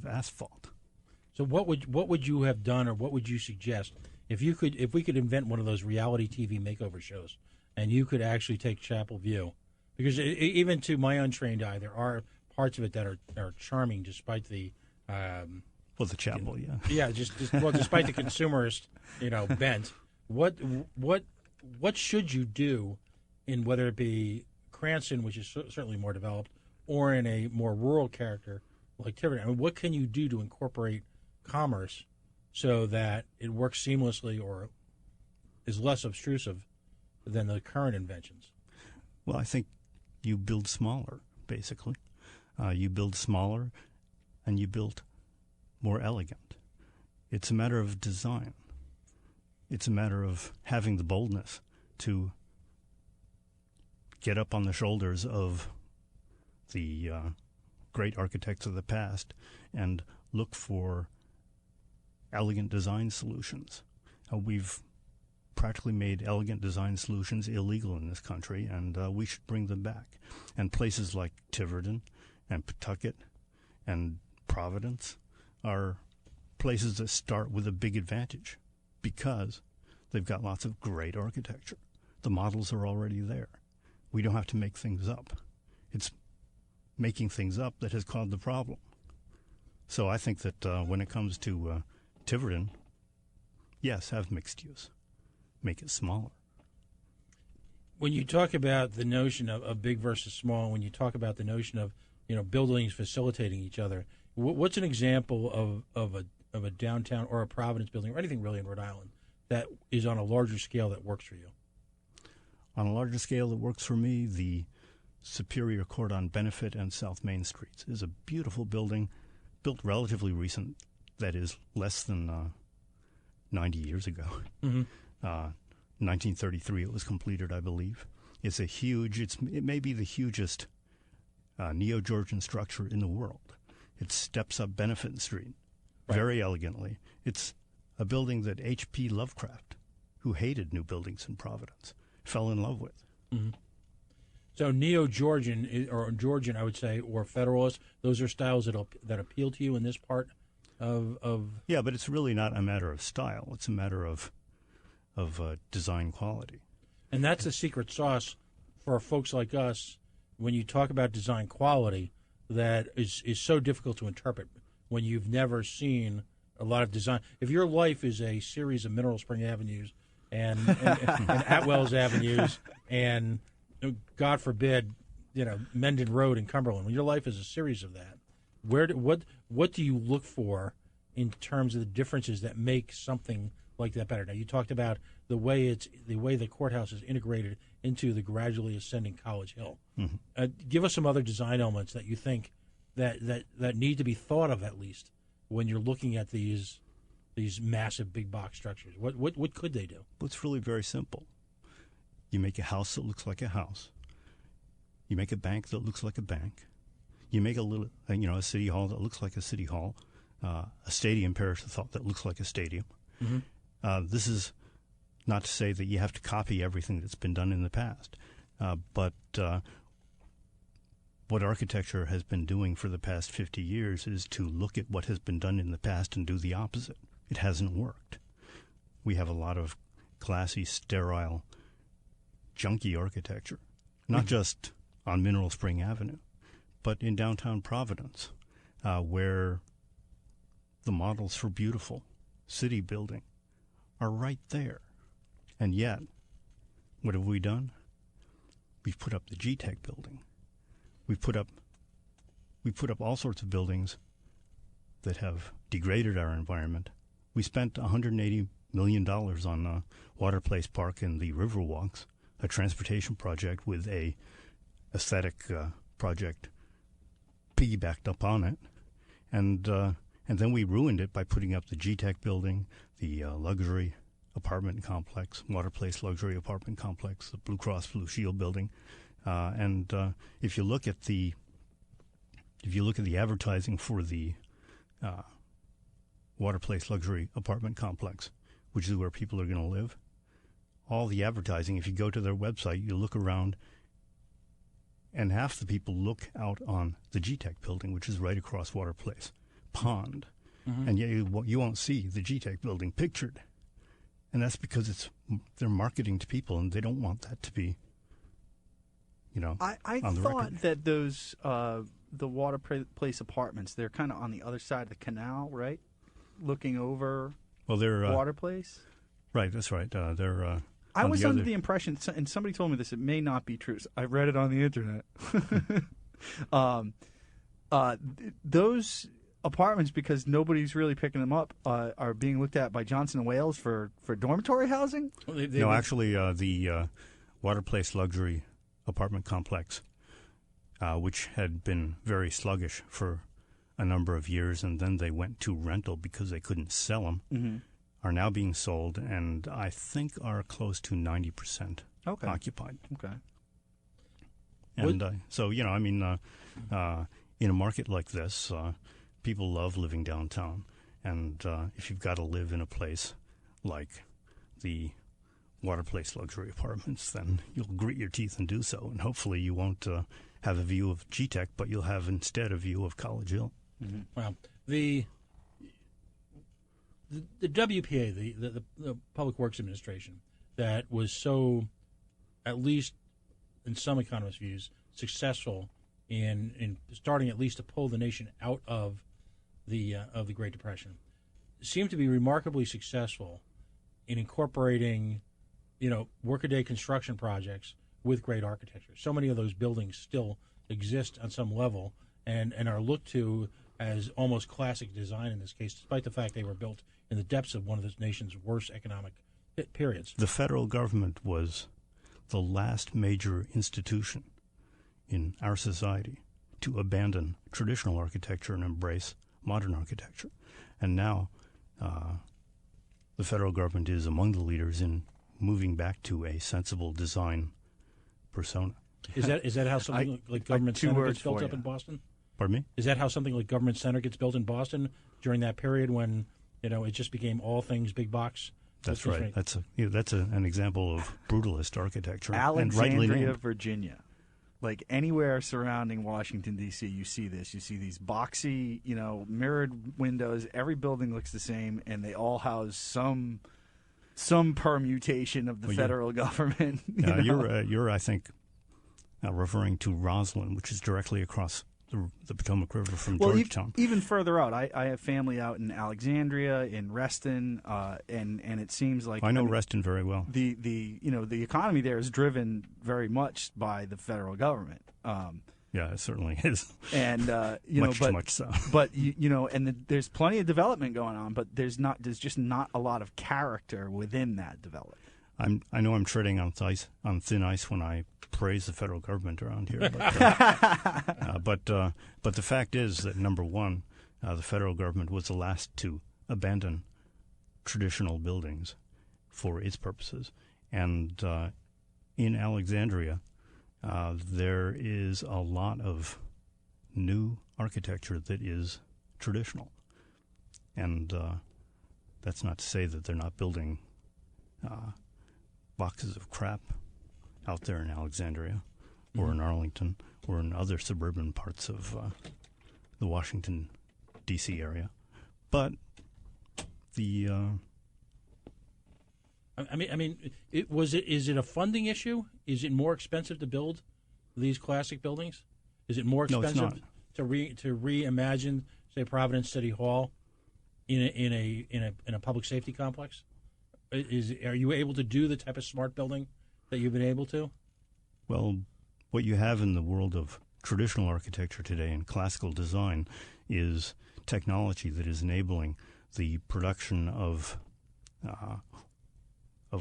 asphalt. So what would you have done, or what would you suggest if we could invent one of those reality TV makeover shows, and you could actually take Chapel View, because even to my untrained eye, there are parts of it that are charming, despite the the chapel, despite the consumerist bent. What should you do in, whether it be Cranston, which is certainly more developed, or in a more rural character like Tiverton? I mean, what can you do to incorporate commerce so that it works seamlessly or is less obtrusive than the current inventions? Well, I think you build smaller, basically. You build smaller and you build more elegant. It's a matter of design. It's a matter of having the boldness to get up on the shoulders of the great architects of the past and look for elegant design solutions. We've practically made elegant design solutions illegal in this country, and we should bring them back. And places like Tiverton and Pawtucket and Providence are places that start with a big advantage because they've got lots of great architecture. The models are already there. We don't have to make things up. It's making things up that has caused the problem. So I think that when it comes to Tiverton, yes, have mixed use. Make it smaller. When you talk about the notion of big versus small, when you talk about the notion of buildings facilitating each other, what's an example of a downtown or a Providence building or anything really in Rhode Island that is on a larger scale that works for you? On a larger scale that works for me, the Superior Court on Benefit and South Main Streets is a beautiful building, built relatively recent, that is less than 90 years ago. Mm-hmm. 1933 it was completed, I believe. It's a huge, it may be the hugest neo-Georgian structure in the world. It steps up Benefit Street very elegantly. It's a building that H.P. Lovecraft, who hated new buildings in Providence, fell in love with. Mm-hmm. So neo-Georgian, or Georgian, I would say, or Federalist, those are styles that appeal to you in this part of... Yeah, but it's really not a matter of style. It's a matter of design quality. And that's the secret sauce for folks like us when you talk about design quality that is so difficult to interpret when you've never seen a lot of design. If your life is a series of Mineral Spring Avenues and Atwell's Avenues and, God forbid, Mendon Road in Cumberland, when your life is a series of that, what do you look for in terms of the differences that make something like that better? Now, you talked about the way the courthouse is integrated into the gradually ascending College Hill. Mm-hmm. Give us some other design elements that you think that need to be thought of, at least when you're looking at these massive big box structures. What could they do? Well, it's really very simple. You make a house that looks like a house. You make a bank that looks like a bank. You make a city hall that looks like a city hall. A stadium, Paris thought, that looks like a stadium. Mm-hmm. This is not to say that you have to copy everything that's been done in the past, but what architecture has been doing for the past 50 years is to look at what has been done in the past and do the opposite. It hasn't worked. We have a lot of classy, sterile, junky architecture, not just on Mineral Spring Avenue, but in downtown Providence, where the models for beautiful city building are right there. And yet, what have we done? We've put up the GTEC building. We've put up all sorts of buildings that have degraded our environment. We spent $180 million on Water Place Park and the Riverwalks, a transportation project with a aesthetic project piggybacked up on it, and then we ruined it by putting up the GTEC building, the luxury apartment complex, Water Place luxury apartment complex, the Blue Cross Blue Shield building, and if you look at the advertising for the Water Place luxury apartment complex, which is where people are going to live, all the advertising, if you go to their website, you look around, and half the people look out on the GTEC building, which is right across Water Place pond, and yet you won't see the GTEC building pictured. And that's because they're marketing to people, and they don't want that to be, I on the thought record. that those the Water Place apartments, they're kind of on the other side of the canal, right? Looking over Well, they're Water Place. right. That's right. They're. I on was the under other- the impression, and somebody told me this, it may not be true. I read it on the internet. Those apartments, because nobody's really picking them up, are being looked at by Johnson & Wales for dormitory housing? No, actually, the Water Place luxury apartment complex, which had been very sluggish for a number of years, and then they went to rental because they couldn't sell them, are now being sold, and I think are close to 90% Okay. occupied. Okay. And so, in a market like this, people love living downtown. And if you've got to live in a place like the Water Place luxury apartments, then you'll grit your teeth and do so. And hopefully you won't have a view of GTEC, but you'll have instead a view of College Hill. Well, the WPA, the Public Works Administration, that was so, at least in some economists' views, successful in starting at least to pull the nation out of the Great Depression, seemed to be remarkably successful in incorporating, workaday construction projects with great architecture. So many of those buildings still exist on some level and are looked to as almost classic design in this case, despite the fact they were built in the depths of one of the nation's worst economic periods. The federal government was the last major institution in our society to abandon traditional architecture and embrace modern architecture. And now the federal government is among the leaders in moving back to a sensible design persona. Is that how something like Government two Center words gets built for up you. in Boston? Pardon me? Is that how something like Government Center gets built in Boston during that period when it just became all things big box? That's right. That's an example of brutalist architecture, and rightly Alexandria, named. Virginia. Like anywhere surrounding Washington, D.C., you see this. You see these boxy, mirrored windows. Every building looks the same, and they all house some permutation of the federal government. You're I think, referring to Roslyn, which is directly across the Potomac River from Georgetown. Even further out, I have family out in Alexandria, in Reston, and it seems like I know Reston very well. the economy there is driven very much by the federal government. Yeah, it certainly is. And much so. But there's plenty of development going on, but there's just not a lot of character within that development. I know I'm treading on thin ice when I praise the federal government around here, but the fact is that number one, the federal government was the last to abandon traditional buildings for its purposes, and in Alexandria, there is a lot of new architecture that is traditional, and that's not to say that they're not building boxes of crap out there in Alexandria or in Arlington or in other suburban parts of the Washington, D.C. area. But the... Is it a funding issue? Is it more expensive to build these classic buildings? Is it more expensive No, it's not. to reimagine, say, Providence City Hall in a public safety complex? Are you able to do the type of smart building that you've been able to? Well, what you have in the world of traditional architecture today and classical design is technology that is enabling the production of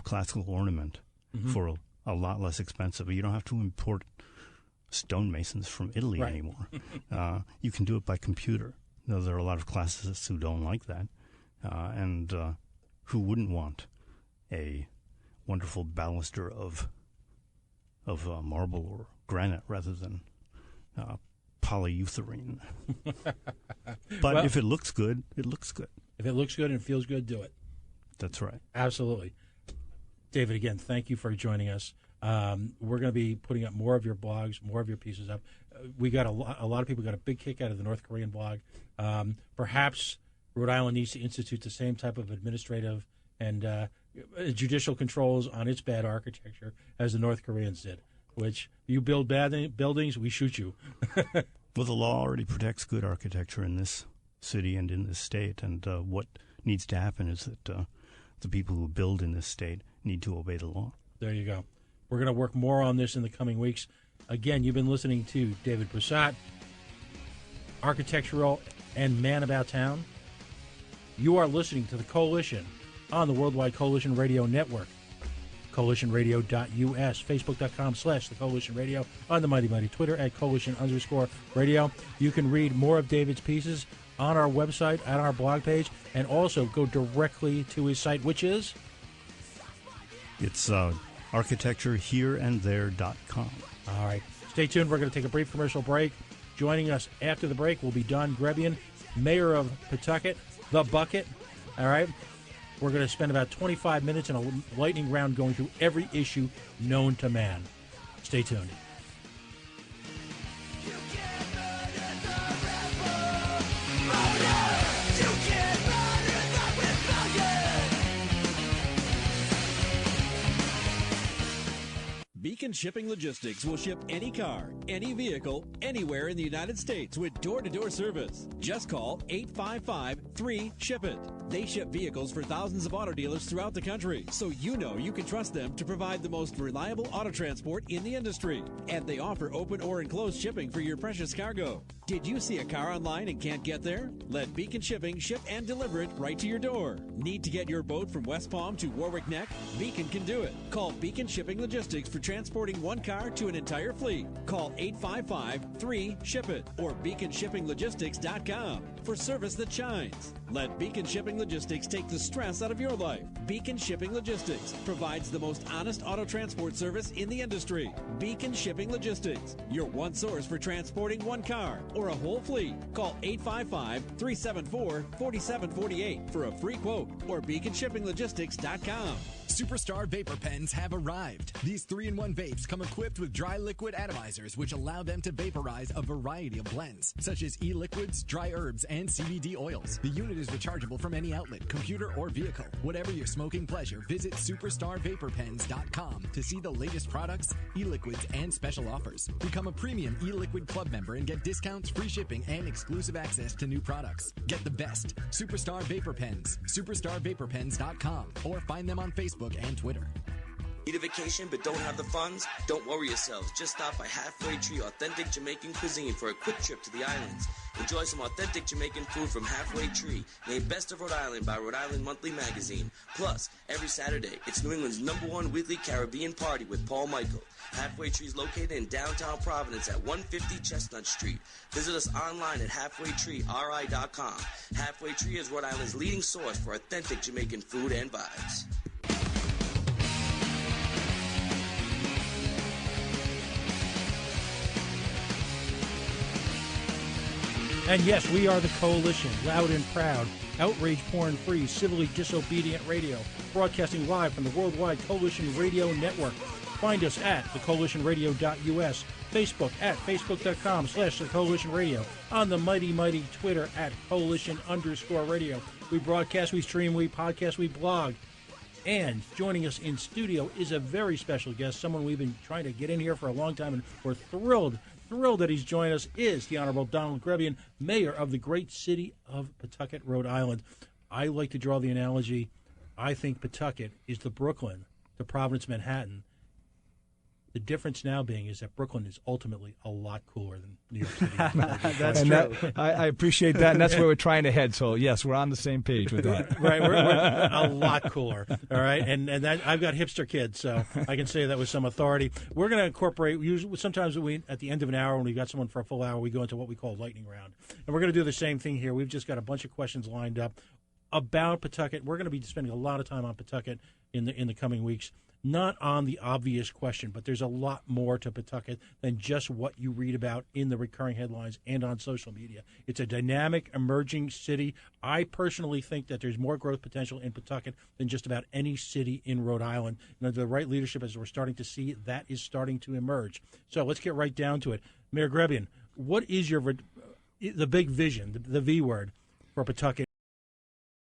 classical ornament for a lot less expensive. You don't have to import stonemasons from Italy anymore. You can do it by computer. Now, there are a lot of classicists who don't like that, and who wouldn't want a wonderful baluster of marble or granite rather than polyurethane. But if it looks good, it looks good. If it looks good and feels good, do it. That's right. Absolutely. David, again, thank you for joining us. We're going to be putting up more of your blogs, more of your pieces up. We got a lot of people got a big kick out of the North Korean blog. Perhaps Rhode Island needs to institute the same type of administrative and judicial controls on its bad architecture as the North Koreans did, which you build bad buildings, we shoot you. Well, the law already protects good architecture in this city and in this state, and what needs to happen is that the people who build in this state need to obey the law. There you go. We're going to work more on this in the coming weeks. Again, you've been listening to David Broussard, architectural and man about town. You are listening to The Coalition on the Worldwide Coalition Radio Network, coalitionradio.us, facebook.com/The Coalition Radio, on the Mighty Mighty Twitter at Coalition_radio. You can read more of David's pieces on our website, at our blog page, and also go directly to his site, which is? It's architecturehereandthere.com. All right. Stay tuned. We're going to take a brief commercial break. Joining us after the break will be Don Grebian, mayor of Pawtucket, the Bucket. All right. We're going to spend about 25 minutes in a lightning round going through every issue known to man. Stay tuned. Beacon Shipping Logistics will ship any car, any vehicle, anywhere in the United States with door-to-door service. Just call 855-3-SHIP-IT. They ship vehicles for thousands of auto dealers throughout the country, so you know you can trust them to provide the most reliable auto transport in the industry. And they offer open or enclosed shipping for your precious cargo. Did you see a car online and can't get there? Let Beacon Shipping ship and deliver it right to your door. Need to get your boat from West Palm to Warwick Neck? Beacon can do it. Call Beacon Shipping Logistics for transporting one car to an entire fleet. Call 855-3-SHIP-IT or beaconshippinglogistics.com for service that shines. Let Beacon Shipping Logistics take the stress out of your life. Beacon Shipping Logistics provides the most honest auto transport service in the industry. Beacon Shipping Logistics, your one source for transporting one car or a whole fleet. Call 855-374-4748 for a free quote or beaconshippinglogistics.com. Superstar Vapor Pens have arrived. These 3-in-1 vapes come equipped with dry liquid atomizers, which allow them to vaporize a variety of blends, such as e-liquids, dry herbs, and CBD oils. The unit is rechargeable from any outlet, computer, or vehicle. Whatever your smoking pleasure, visit superstarvaporpens.com to see the latest products, e-liquids, and special offers. Become a premium e-liquid club member and get discounts, free shipping, and exclusive access to new products. Get the best. Superstar Vapor Pens. Superstarvaporpens.com or find them on Facebook and Twitter. Need a vacation but don't have the funds? Don't worry yourselves. Just stop by Halfway Tree Authentic Jamaican Cuisine for a quick trip to the islands. Enjoy some authentic Jamaican food from Halfway Tree, named Best of Rhode Island by Rhode Island Monthly Magazine. Plus, every Saturday, it's New England's #1 weekly Caribbean party with Paul Michael. Halfway Tree is located in downtown Providence at 150 Chestnut Street. Visit us online at halfwaytreeri.com. Halfway Tree is Rhode Island's leading source for authentic Jamaican food and vibes. And yes, we are the Coalition, loud and proud, outrage porn-free, civilly disobedient radio, broadcasting live from the Worldwide Coalition Radio Network. Find us at thecoalitionradio.us, Facebook at facebook.com/thecoalitionradio, on the mighty, mighty Twitter at coalition_radio. We broadcast, we stream, we podcast, we blog. And joining us in studio is a very special guest, someone we've been trying to get in here for a long time, and we're thrilled that he's joined us, is the Honorable Donald Grebian, mayor of the great city of Pawtucket, Rhode Island. I like to draw the analogy, I think Pawtucket is the Brooklyn to Providence, Manhattan. The difference now being is that Brooklyn is ultimately a lot cooler than New York City. That's true. I appreciate that, and that's where we're trying to head. So, yes, we're on the same page with that. Right, we're a lot cooler, all right? And that I've got hipster kids, so I can say that with some authority. We're going to incorporate, sometimes at the end of an hour, when we've got someone for a full hour, we go into what we call lightning round. And we're going to do the same thing here. We've just got a bunch of questions lined up. about Pawtucket. We're going to be spending a lot of time on Pawtucket in the coming weeks. Not on the obvious question, but there's a lot more to Pawtucket than just what you read about in the recurring headlines and on social media. It's a dynamic, emerging city. I personally think that there's more growth potential in Pawtucket than just about any city in Rhode Island. And under the right leadership, as we're starting to see, that is starting to emerge. So let's get right down to it. Mayor Grebian, what is the big vision, the V word, for Pawtucket